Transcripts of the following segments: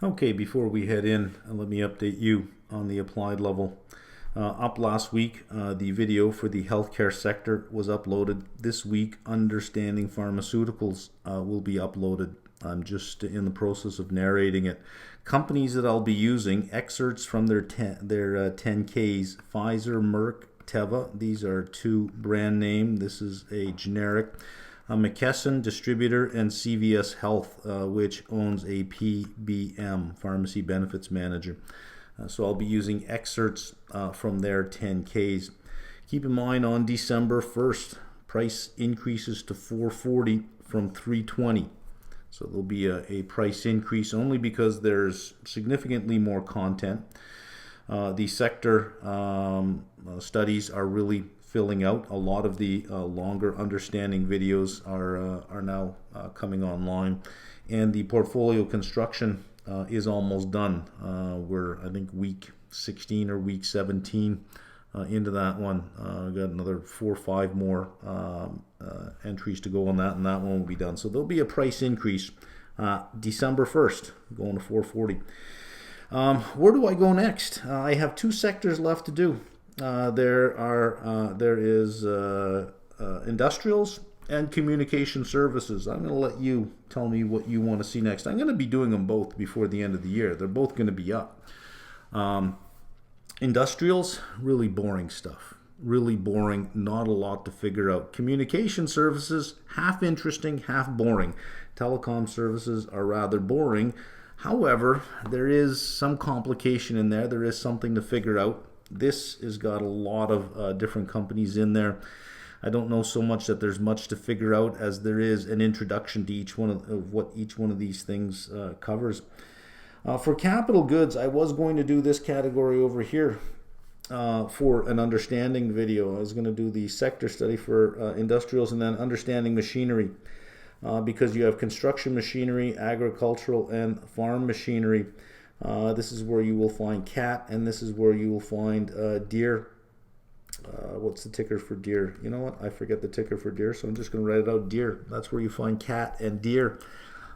Okay, before we head in, let me update you on the applied level. Up last week, the video for the healthcare sector was uploaded. This week, Understanding Pharmaceuticals will be uploaded. I'm just in the process of narrating it. Companies that I'll be using, excerpts from their 10Ks, Pfizer, Merck, Teva. These are two brand name. This is a generic. McKesson Distributor, and CVS Health, which owns a PBM, Pharmacy Benefits Manager. So I'll be using excerpts from their 10Ks. Keep in mind, on December 1st, price increases to $4.40 from $3.20. So there'll be a price increase only because there's significantly more content. The sector studies are really filling out. A lot of the longer understanding videos are now coming online, and the portfolio construction is almost done. We're, I think, week 16 or week 17 into that one. We've got another 4 or 5 more entries to go on that, and that one will be done. So there'll be a price increase December 1st, going to $4.40. Where do I go next? I have 2 sectors left to do. There is industrials and communication services. I'm going to let you tell me what you want to see next. I'm going to be doing them both before the end of the year. They're both going to be up. Industrials, really boring stuff. Really boring, not a lot to figure out. Communication services, half interesting, half boring. Telecom services are rather boring. However, there is some complication in there. There is something to figure out. This has got a lot of different companies in there. I don't know so much that there's much to figure out as there is an introduction to each one of what each one of these things covers. For capital goods, I was going to do this category over here for an understanding video. I was going to do the sector study for industrials and then understanding machinery, because you have construction machinery, agricultural, and farm machinery. This is where you will find cat, and this is where you will find deer. What's the ticker for deer? You know what? I forget the ticker for deer, so I'm just going to write it out. Deer. That's where you find cat and deer.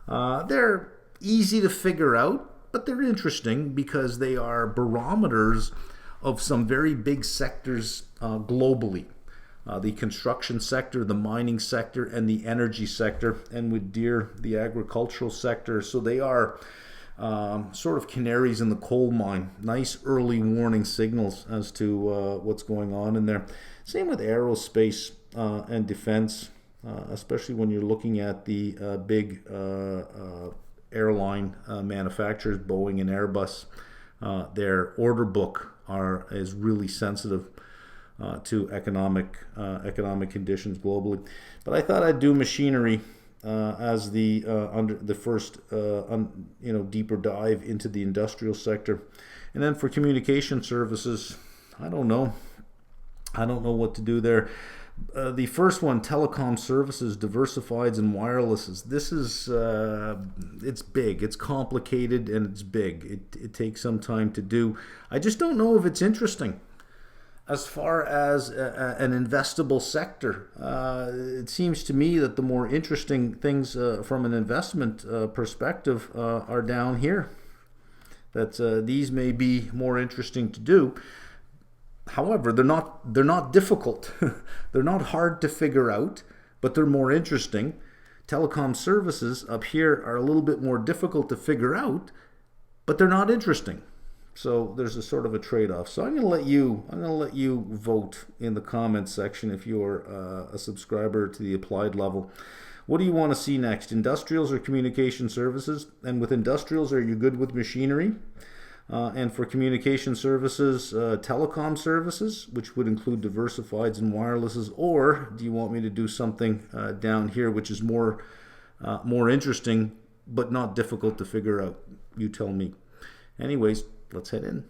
They're easy to figure out, but they're interesting because they are barometers of some very big sectors globally. The construction sector, the mining sector, and the energy sector, and with deer, the agricultural sector. So they are sort of canaries in the coal mine. Nice early warning signals as to what's going on in there. Same with aerospace and defense, especially when you're looking at the big airline manufacturers, Boeing and Airbus. Their order book is really sensitive to economic conditions globally. But I thought I'd do machinery as the under the first deeper dive into the industrial sector. And then for communication services, I don't know what to do there. The first one, telecom services, diversifieds and wirelesses. This is it's big, it's complicated, and it's big. It takes some time to do. I just don't know if it's interesting. As far as an investable sector, it seems to me that the more interesting things from an investment perspective are down here. That these may be more interesting to do. However, they're not difficult. They're not hard to figure out, but they're more interesting. Telecom services up here are a little bit more difficult to figure out, but they're not interesting. So there's a sort of a trade-off. So I'm going to let you vote in the comments section if you're a subscriber to the applied level. What do you want to see next? Industrials or communication services? And with industrials, are you good with machinery? And for communication services, telecom services, which would include diversifieds and wirelesses, or do you want me to do something down here which is more interesting but not difficult to figure out? You tell me. Anyways, let's head in.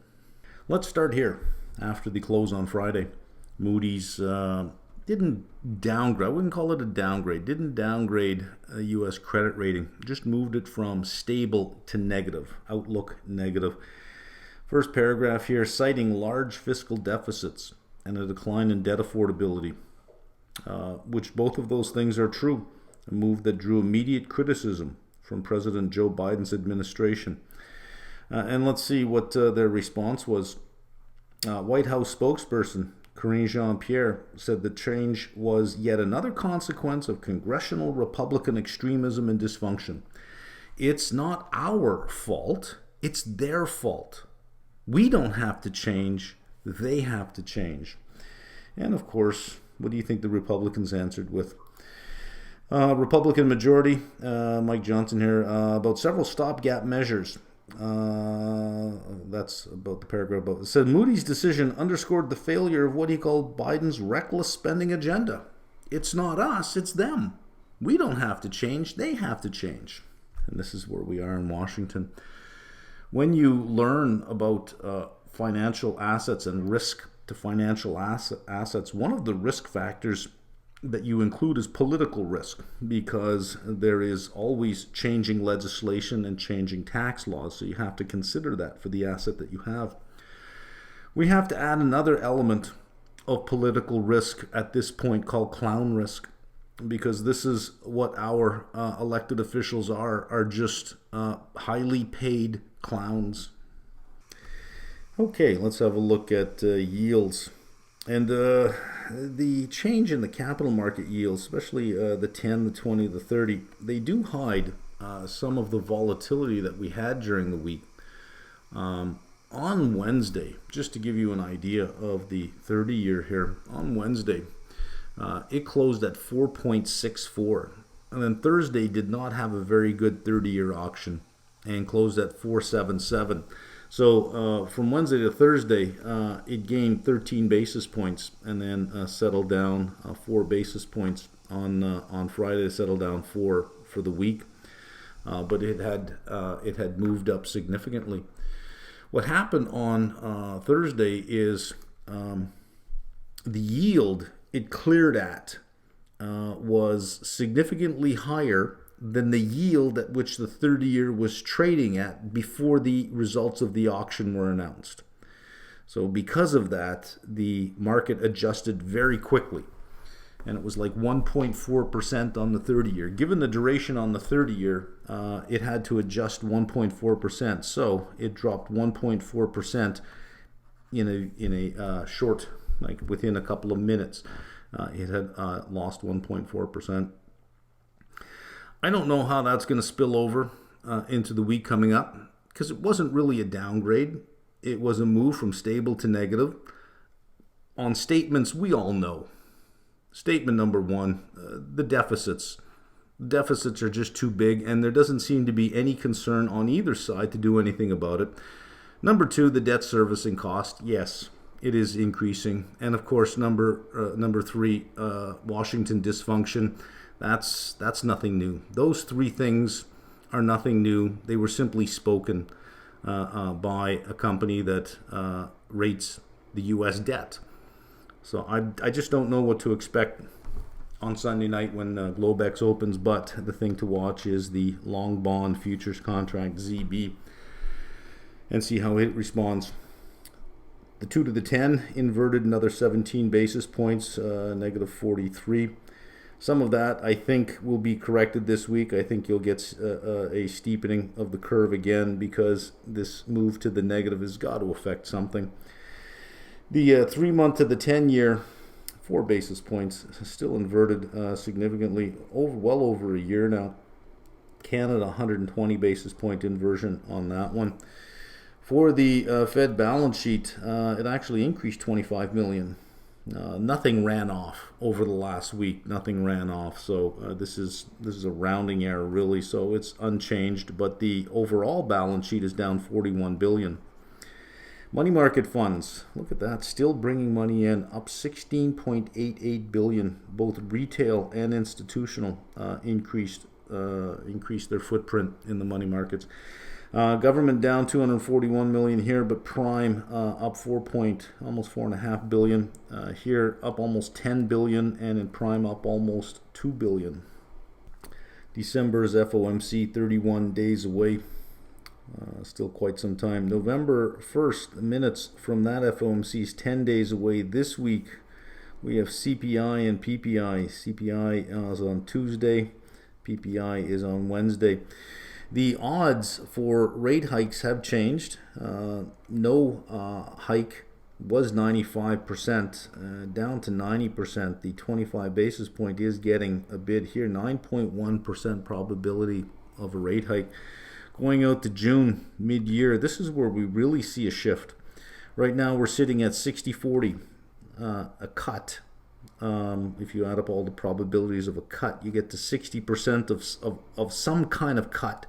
Let's start here. After the close on Friday, Moody's didn't downgrade. I wouldn't call it a downgrade. Didn't downgrade a U.S. credit rating. Just moved it from stable to negative. Outlook negative. First paragraph here, citing large fiscal deficits and a decline in debt affordability, which both of those things are true. A move that drew immediate criticism from President Joe Biden's administration. And let's see what their response was. White House spokesperson Karine Jean-Pierre said the change was yet another consequence of congressional Republican extremism and dysfunction. It's not our fault, it's their fault. We don't have to change, they have to change. And of course, what do you think the Republicans answered with? Republican majority, Mike Johnson here, about several stopgap measures. That's about the paragraph above. It said Moody's decision underscored the failure of what he called Biden's reckless spending agenda. It's not us, it's them. We don't have to change, they have to change. And this is where we are in Washington. When you learn about financial assets and risk to financial assets, one of the risk factors that you include is political risk, because there is always changing legislation and changing tax laws, so you have to consider that for the asset that you have. We have to add another element of political risk at this point called clown risk, because this is what our elected officials are just highly paid clowns. Okay, let's have a look at yields. And the change in the capital market yields, especially the 10, the 20, the 30, they do hide some of the volatility that we had during the week. On Wednesday, just to give you an idea of the 30-year here, on Wednesday, it closed at 4.64. And then Thursday did not have a very good 30-year auction and closed at 4.77. So from Wednesday to Thursday, it gained 13 basis points and then settled down 4 basis points. On Friday, it settled down 4 for the week, but it had moved up significantly. What happened on Thursday is the yield it cleared at was significantly higher than the yield at which the 30-year was trading at before the results of the auction were announced. So because of that, the market adjusted very quickly. And it was like 1.4% on the 30-year. Given the duration on the 30-year, it had to adjust 1.4%. So it dropped 1.4% in a short, like within a couple of minutes. It had lost 1.4%. I don't know how that's going to spill over into the week coming up, because it wasn't really a downgrade. It was a move from stable to negative. On statements, we all know. Statement number one, the deficits. The deficits are just too big, and there doesn't seem to be any concern on either side to do anything about it. Number two, the debt servicing cost. Yes, it is increasing. And of course, number three, Washington dysfunction. That's nothing new. Those three things are nothing new. They were simply spoken by a company that rates the U.S. debt. So I just don't know what to expect on Sunday night when Globex opens, but the thing to watch is the long bond futures contract, ZB, and see how it responds. The 2 to the 10 inverted another 17 basis points, negative 43. Some of that, I think, will be corrected this week. I think you'll get a steepening of the curve again, because this move to the negative has got to affect something. The 3-month to the 10-year, 4 basis points, still inverted significantly, well over a year now. Canada, 120 basis point inversion on that one. For the Fed balance sheet, it actually increased 25 million. Nothing ran off over the last week. Nothing ran off. So this is a rounding error, really. So it's unchanged. But the overall balance sheet is down 41 billion. Money market funds. Look at that. Still bringing money in, up 16.88 billion. Both retail and institutional increased their footprint in the money markets. Government down 241 million here, but prime up almost 4.5 billion. Here up almost 10 billion, and in prime up almost 2 billion. December's FOMC 31 days away. Still quite some time. November 1st, minutes from that FOMC is 10 days away. This week we have CPI and PPI. CPI is on Tuesday. PPI is on Wednesday. The odds for rate hikes have changed. No hike was 95%, down to 90%. The 25 basis point is getting a bid here. 9.1% probability of a rate hike. Going out to June, mid-year, this is where we really see a shift. Right now we're sitting at 60-40, a cut. If you add up all the probabilities of a cut, you get to 60% of some kind of cut,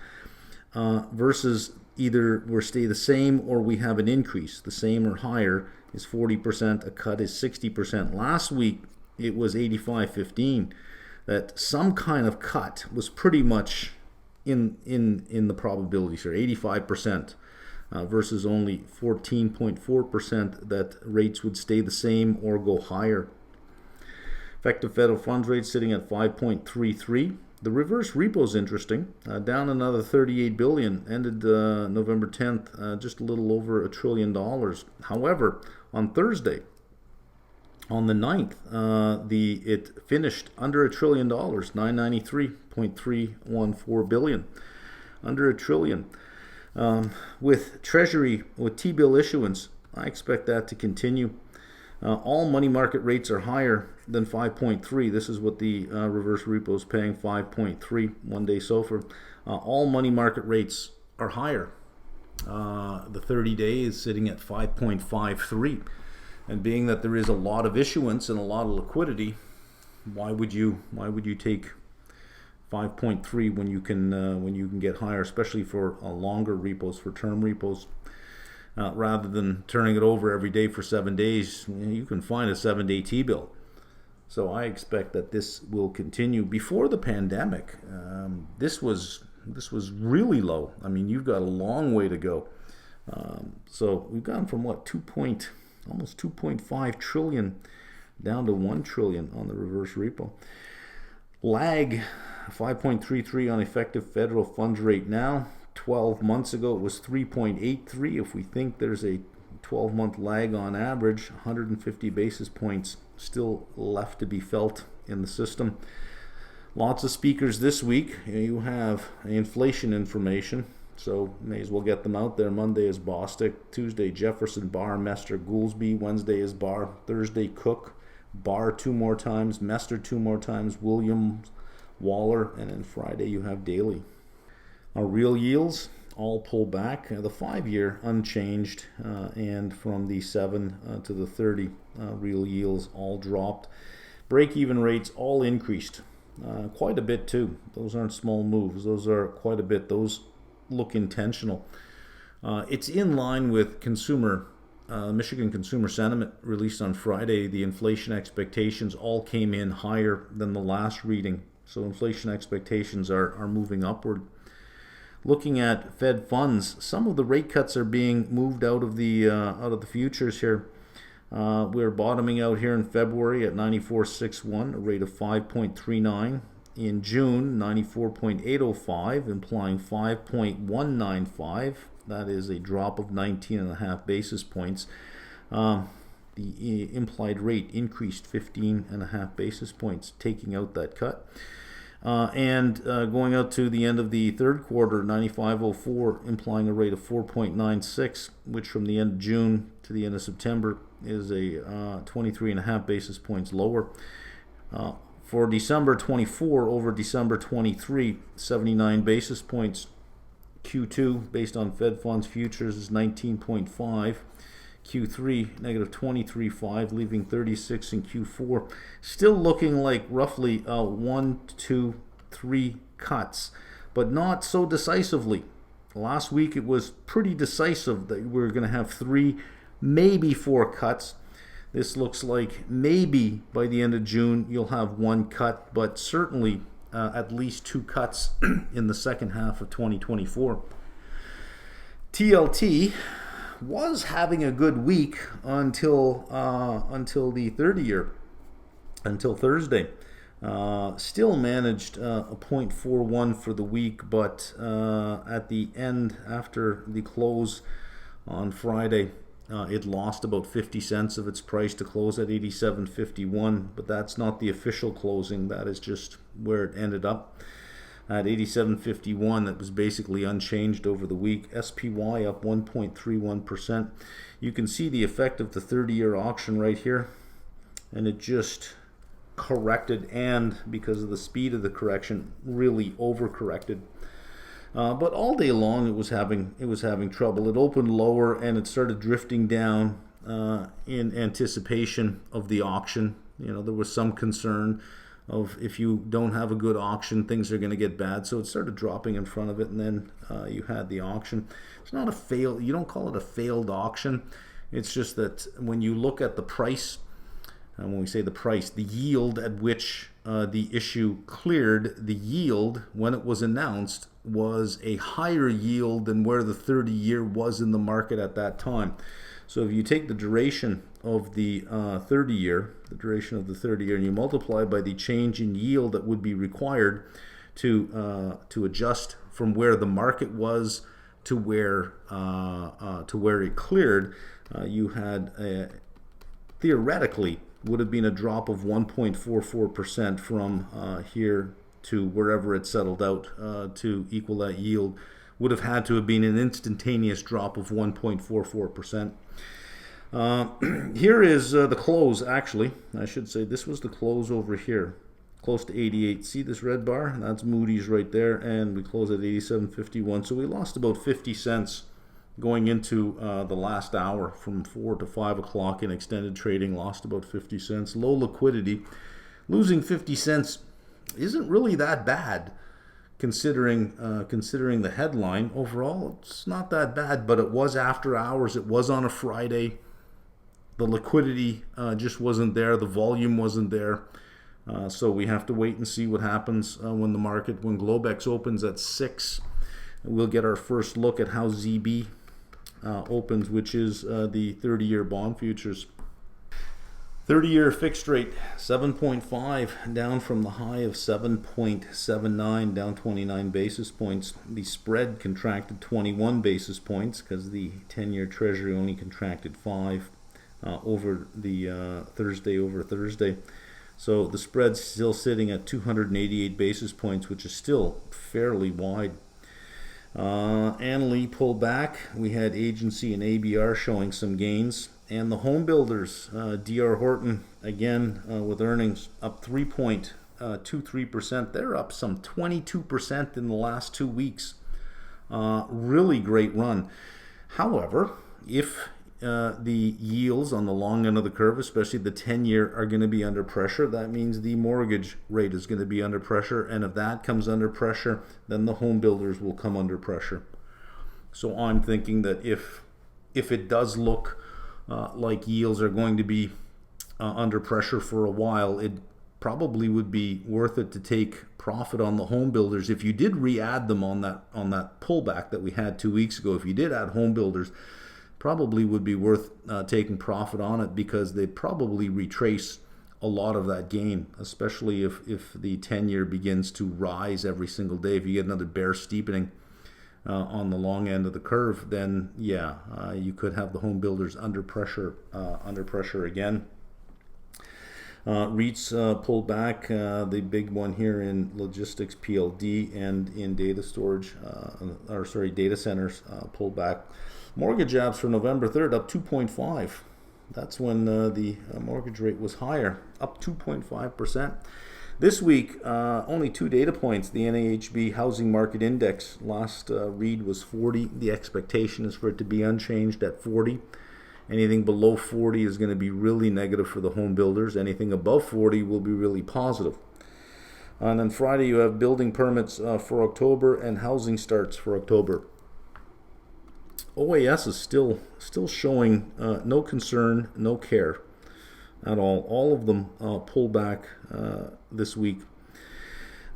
versus either we stay the same or we have an increase. The same or higher is 40%, a cut is 60%. Last week it was 85-15. That some kind of cut was pretty much in the probabilities here, 85%. Versus only 14.4% that rates would stay the same or go higher. Effective federal funds rate sitting at 5.33. The reverse repo is interesting, down another $38 billion, ended November 10th, just a little over $1 trillion. However, on Thursday, on the 9th, it finished under $1 trillion, 993.314 billion, under $1 trillion. With Treasury, with T-bill issuance, I expect that to continue. All money market rates are higher than 5.3. This is what the reverse repo is paying, 5.3 one-day SOFR. All money market rates are higher. The 30-day is sitting at 5.53. And being that there is a lot of issuance and a lot of liquidity, why would you take 5.3 when you can get higher, especially for longer repos, for term repos, rather than turning it over every day for 7 days. You can find a 7-day T-bill. So I expect that this will continue. Before the pandemic, this was really low. I mean, you've got a long way to go. So we've gone from what, almost 2.5 trillion down to 1 trillion on the reverse repo. Lag 5.33 on effective federal funds rate now. 12 months ago it was 3.83. If we think there's a 12-month lag on average, 150 basis points still left to be felt in the system. Lots of speakers this week. You have inflation information, so may as well get them out there. Monday is Bostic, Tuesday Jefferson, Barr, Mester, Goolsbee. Wednesday is Barr, Thursday Cook, Barr 2 more times, Mester 2 more times, Williams, Waller, and then Friday you have Daly. Our real yields all pull back. The 5-year unchanged, and from the 7 to the 30, real yields all dropped. Break-even rates all increased, quite a bit too. Those aren't small moves. Those are quite a bit. Those look intentional. It's in line with Michigan consumer sentiment released on Friday. The inflation expectations all came in higher than the last reading. So inflation expectations are moving upward. Looking at Fed funds, some of the rate cuts are being moved out of the futures here. We're bottoming out here in February at 94.61, a rate of 5.39. In June, 94.805, implying 5.195. That is a drop of 19.5 basis points. The implied rate increased 15.5 basis points, taking out that cut. And going out to the end of the third quarter, 95.04, implying a rate of 4.96, which from the end of June to the end of September is a 23.5 basis points lower. For December 24 over December 23, 79 basis points. Q2, based on Fed funds futures, is 19.5. Q3, negative 23.5, leaving 36 in Q4. Still looking like roughly 1, 2, 3 cuts, but not so decisively. Last week it was pretty decisive that we're going to have 3, maybe 4 cuts. This looks like maybe by the end of June you'll have 1 cut, but certainly at least 2 cuts in the second half of 2024. TLT was having a good week until the 30-year, until Thursday. Still managed a 0.41 for the week, but at the end, after the close on Friday, it lost about 50 cents of its price to close at 87.51, but that's not the official closing. That is just where it ended up. at 87.51. That was basically unchanged over the week. SPY up 1.31%. You can see the effect of the 30-year auction right here, and it just corrected, and because of the speed of the correction, really overcorrected. But all day long it was having trouble. It opened lower and it started drifting down in anticipation of the auction. You know, there was some concern of if you don't have a good auction, things are going to get bad. So it started dropping in front of it, and then you had the auction. It's not a fail. You don't call it a failed auction. It's just that when you look at the price, and when we say the price, the yield at which the issue cleared, the yield when it was announced was a higher yield than where the 30-year was in the market at that time. So if you take the duration of the 30-year, and you multiply by the change in yield that would be required to adjust from where the market was to where it cleared, you had theoretically would have been a drop of 1.44% from here to wherever it settled out to equal that yield. Would have had to have been an instantaneous drop of 1.44%. Here is the close, actually. I should say this was the close over here, close to 88. See this red bar? That's Moody's right there, and we closed at 87.51. So we lost about 50 cents going into the last hour from 4 to 5 o'clock in extended trading. Lost about 50 cents. Low liquidity. Losing 50 cents isn't really that bad, considering the headline. Overall, it's not that bad, but it was after hours. It was on a Friday. The liquidity just wasn't there. The volume wasn't there. So we have to wait and see what happens when Globex opens at 6. We'll get our first look at how ZB opens, which is the 30-year bond futures. 30-year fixed rate 7.5, down from the high of 7.79, down 29 basis points. The spread contracted 21 basis points because the 10-year Treasury only contracted 5 over the Thursday over Thursday. So the spread's still sitting at 288 basis points, which is still fairly wide. Annalee pulled back. We had agency and ABR showing some gains. And the home builders, D.R. Horton, again with earnings up 3.23%. They're up some 22% in the last 2 weeks. Really great run. However, if the yields on the long end of the curve, especially the 10-year, are going to be under pressure, that means the mortgage rate is going to be under pressure. And if that comes under pressure, then the home builders will come under pressure. So I'm thinking that if it does look like yields are going to be under pressure for a while, it probably would be worth it to take profit on the home builders. If you did re-add them on that pullback that we had 2 weeks ago, if you did add home builders, probably would be worth taking profit on it, because they'd probably retrace a lot of that gain, especially if the 10-year begins to rise every single day. If you get another bear steepening on the long end of the curve, then yeah, you could have the home builders under pressure again. REITs pulled back. The big one here in logistics, PLD, and in data storage, data centers pulled back. Mortgage apps for November 3rd up 2.5. That's when the mortgage rate was higher, up 2.5%. This week, only 2 data points. The NAHB Housing Market Index, last read was 40. The expectation is for it to be unchanged at 40. Anything below 40 is going to be really negative for the home builders. Anything above 40 will be really positive. And then Friday, you have building permits for October and housing starts for October. OAS is still showing no concern, no care at all. All of them pull back this week.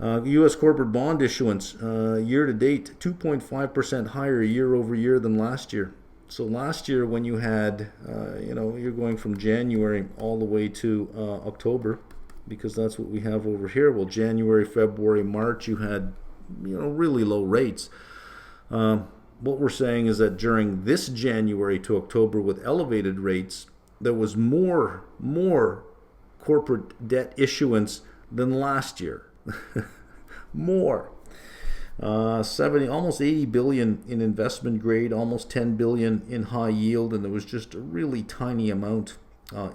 U.S. corporate bond issuance year to date 2.5% higher year over year than last year. So last year, when you had you're going from January all the way to October, because that's what we have over here. Well, January, February, March, you had really low rates. What we're saying is that during this January to October with elevated rates, there was more corporate debt issuance than last year. More. Almost 80 billion in investment grade, almost 10 billion in high yield, and there was just a really tiny amount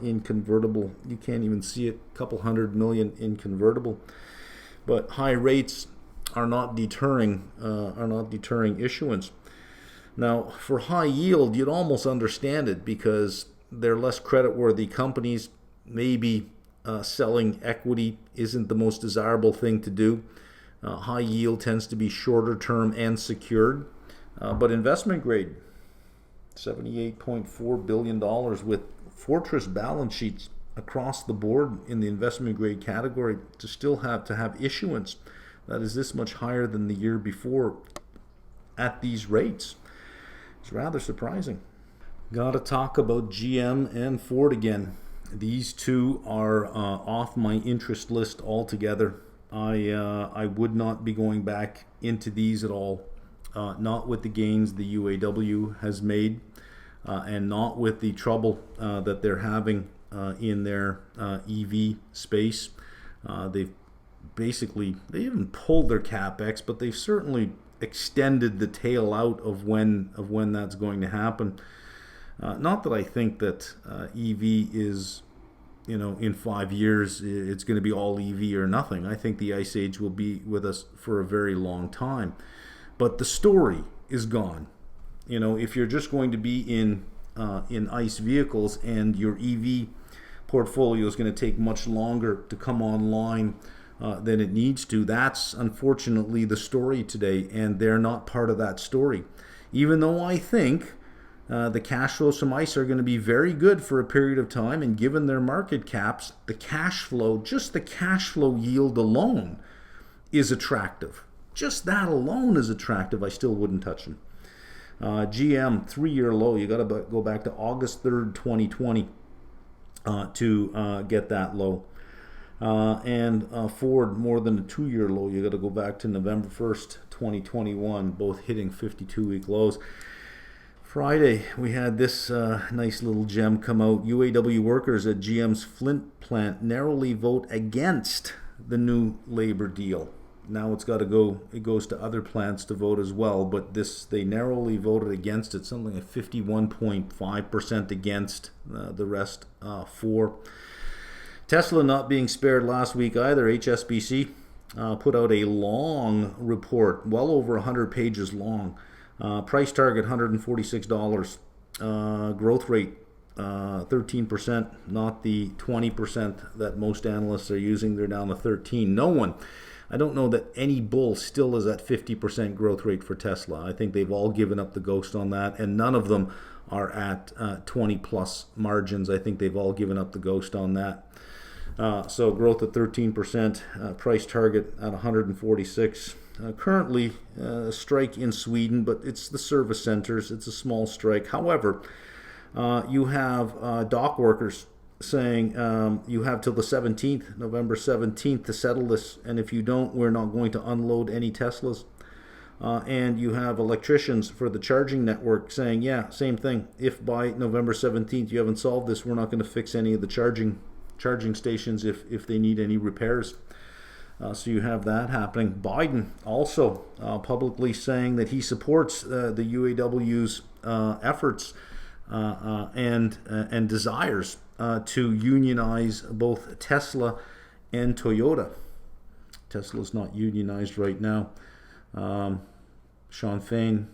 in convertible. You can't even see it, a couple hundred million in convertible. But high rates are not deterring issuance. Now, for high yield, you'd almost understand it because they're less creditworthy companies. Maybe selling equity isn't the most desirable thing to do. High yield tends to be shorter term and secured. But investment grade, $78.4 billion with fortress balance sheets across the board in the investment grade category to still have issuance that is this much higher than the year before at these rates. It's rather surprising. Got to talk about GM and Ford again. These two are off my interest list altogether. I would not be going back into these at all, not with the gains the UAW has made, and not with the trouble that they're having in their EV space. They haven't pulled their capex, but they've certainly extended the tail out of when that's going to happen. Not that I think that EV is, in 5 years it's going to be all EV or nothing. I think the ice age will be with us for a very long time. But the story is gone. If you're just going to be in ICE vehicles and your EV portfolio is going to take much longer to come online than it needs to, that's unfortunately the story today, and they're not part of that story. Even though I think the cash flows from ICE are going to be very good for a period of time, and given their market caps, just the cash flow yield alone is attractive. Just that alone is attractive. I still wouldn't touch them. GM 3-year low, you got to go back to August 3rd, 2020 to get that low. And Ford more than a 2-year low, you got to go back to November 1st, 2021, both hitting 52-week lows. Friday, we had this nice little gem come out. UAW workers at GM's Flint plant narrowly vote against the new labor deal. Now it goes to other plants to vote as well, but they narrowly voted against it, something like 51.5% against, the rest for. Tesla not being spared last week either. HSBC put out a long report, well over 100 pages long. Price target $146. Growth rate 13%, not the 20% that most analysts are using. They're down to 13%. I don't know that any bull still is at 50% growth rate for Tesla. I think they've all given up the ghost on that, and none of them are at 20 plus margins. I think they've all given up the ghost on that. So growth at 13%, price target at 146. Currently a strike in Sweden, but it's the service centers. It's a small strike. However, you have dock workers saying you have till the 17th, November 17th, to settle this, and if you don't, we're not going to unload any Teslas. And you have electricians for the charging network saying, yeah, same thing. If by November 17th you haven't solved this, we're not going to fix any of the charging stations if they need any repairs. So you have that happening. Biden also publicly saying that he supports the UAW's efforts and desires to unionize both Tesla and Toyota. Tesla's not unionized right now. Sean Fain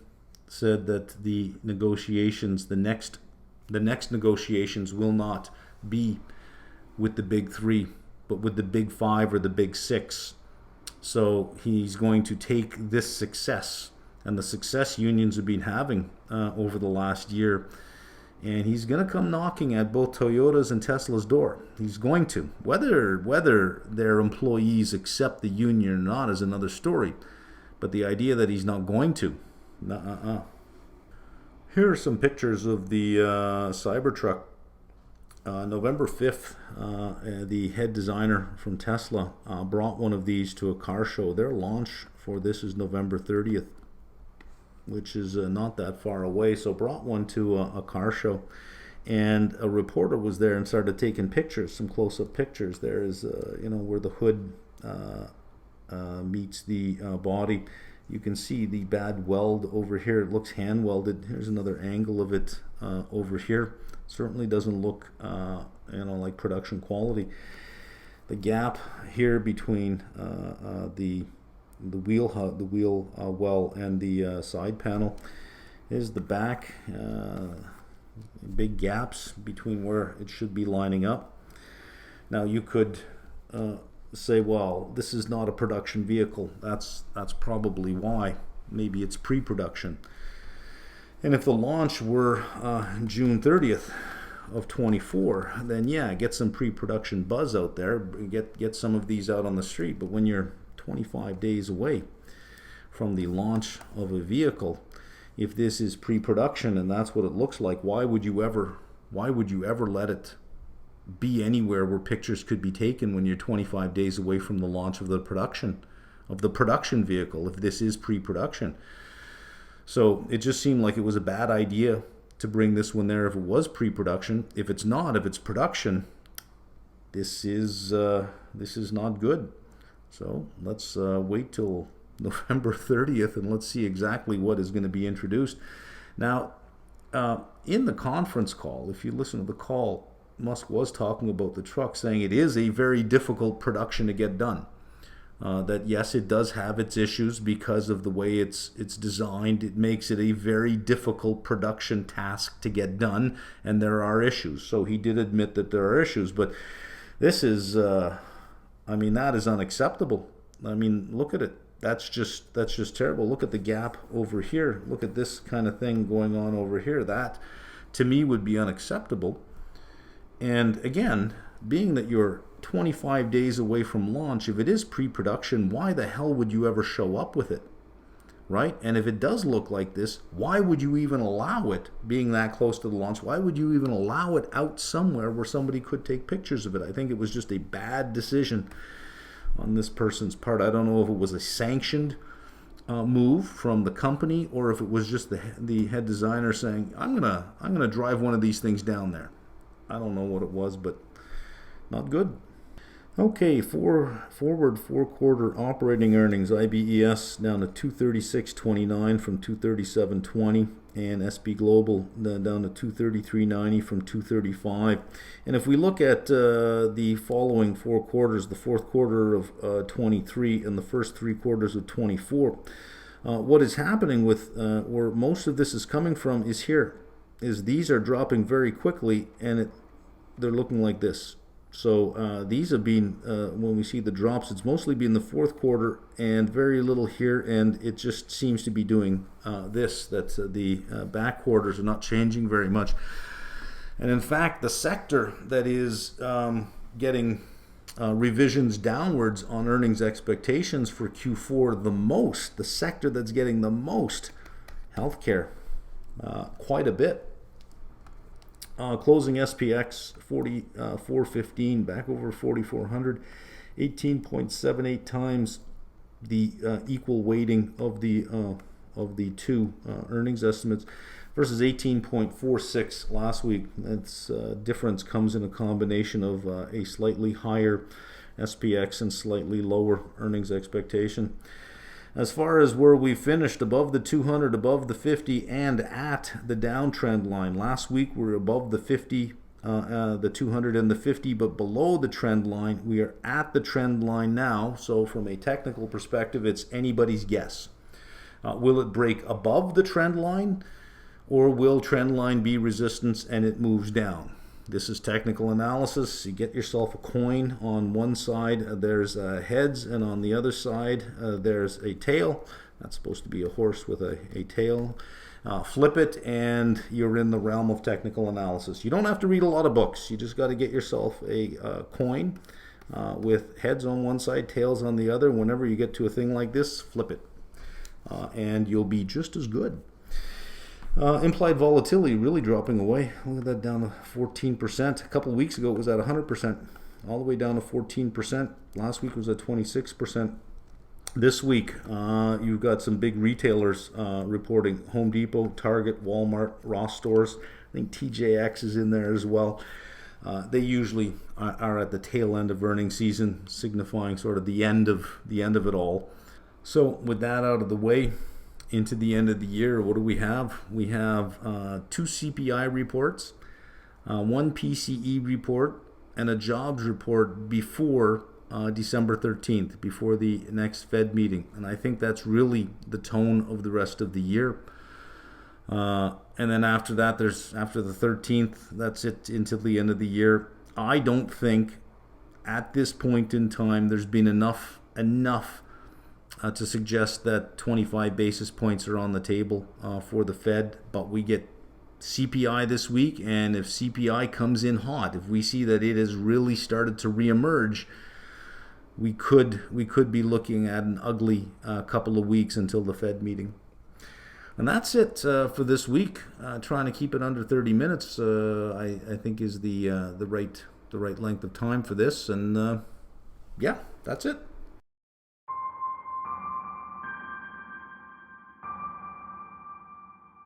said that the negotiations, the next negotiations will not be with the big three, but with the big five or the big six. So he's going to take this success and the success unions have been having over the last year, and he's going to come knocking at both Toyota's and Tesla's door. He's going to. Whether their employees accept the union or not is another story. But the idea that he's not going to, Here are some pictures of the Cybertruck. November 5th, the head designer from Tesla brought one of these to a car show. Their launch for this is November 30th, which is not that far away. So brought one to a car show, and a reporter was there and started taking pictures, some close-up pictures. There is, where the hood meets the body, You can see the bad weld over here. It looks hand welded. Here's another angle of it over here. Certainly doesn't look like production quality. The gap here between the wheel well and the side panel is the back. Big gaps between where it should be lining up. Now you could say, well, this is not a production vehicle. That's probably why. Maybe it's pre-production. And if the launch were June 30th of 24, then yeah, get some pre-production buzz out there, get some of these out on the street. But when you're 25 days away from the launch of a vehicle, if this is pre-production and that's what it looks like, why would you ever let it be anywhere where pictures could be taken when you're 25 days away from the launch of the production vehicle, if this is pre-production? So it just seemed like it was a bad idea to bring this one there if it was pre-production. If it's not, if it's production, this is not good. So let's wait till November 30th and let's see exactly what is going to be introduced. Now, in the conference call, if you listen to the call, Musk was talking about the truck, saying it is a very difficult production to get done. That yes, it does have its issues because of the way it's designed. It makes it a very difficult production task to get done, and there are issues. So he did admit that there are issues, but this is, that is unacceptable. I mean, look at it. That's just terrible. Look at the gap over here. Look at this kind of thing going on over here. That, to me, would be unacceptable. And again, being that you're 25 days away from launch, if it is pre-production, why the hell would you ever show up with it, right? And if it does look like this, why would you even allow it, being that close to the launch? Why would you even allow it out somewhere where somebody could take pictures of it? I think it was just a bad decision on this person's part. I don't know if it was a sanctioned move from the company or if it was just the head designer saying, I'm gonna drive one of these things down there. I don't know what it was, but not good. Okay, forward four-quarter operating earnings, IBES down to 236.29 from 237.20, and SB Global down to 233.90 from 235. And if we look at the following four quarters, the fourth quarter of 23 and the first three quarters of 24, what is happening with where most of this is coming from is here. These are dropping very quickly, and they're looking like this. So these have been, when we see the drops, it's mostly been the fourth quarter and very little here, and it just seems to be doing this, that the back quarters are not changing very much. And in fact, the sector that is getting revisions downwards on earnings expectations for Q4 the most, the sector that's getting the most, healthcare, quite a bit. Closing SPX 415 back over 4,400, 18.78 times the equal weighting of the two earnings estimates versus 18.46 last week. That's difference comes in a combination of a slightly higher SPX and slightly lower earnings expectation. As far as where we finished, above the 200, above the 50, and at the downtrend line. Last week we were above the 50, the 200 and the 50, but below the trend line. We are at the trend line now, so from a technical perspective, it's anybody's guess. Will it break above the trend line, or will trend line be resistance and it moves down? This is technical analysis. You get yourself a coin. On one side there's heads, and on the other side there's a tail. That's supposed to be a horse with a tail. Flip it and you're in the realm of technical analysis. You don't have to read a lot of books. You just got to get yourself a coin with heads on one side, tails on the other. Whenever you get to a thing like this, flip it. And you'll be just as good. Implied volatility really dropping away. Look at that, down to 14%. A couple of weeks ago it was at 100%, all the way down to 14%. Last week was at 26%. This week you've got some big retailers reporting: Home Depot, Target, Walmart, Ross Stores. I think TJX is in there as well. They usually are at the tail end of earnings season, signifying sort of the end of it all. So with that out of the way, into the end of the year, what do we have? We have 2 CPI reports, 1 PCE report, and a jobs report before December 13th, before the next Fed meeting. And I think that's really the tone of the rest of the year. And then after that, after the 13th, that's it until the end of the year. I don't think at this point in time there's been enough to suggest that 25 basis points are on the table for the Fed. But we get CPI this week, and if CPI comes in hot, if we see that it has really started to reemerge, we could be looking at an ugly couple of weeks until the Fed meeting. And that's it for this week. Trying to keep it under 30 minutes, I think, is the right length of time for this. And yeah, that's it.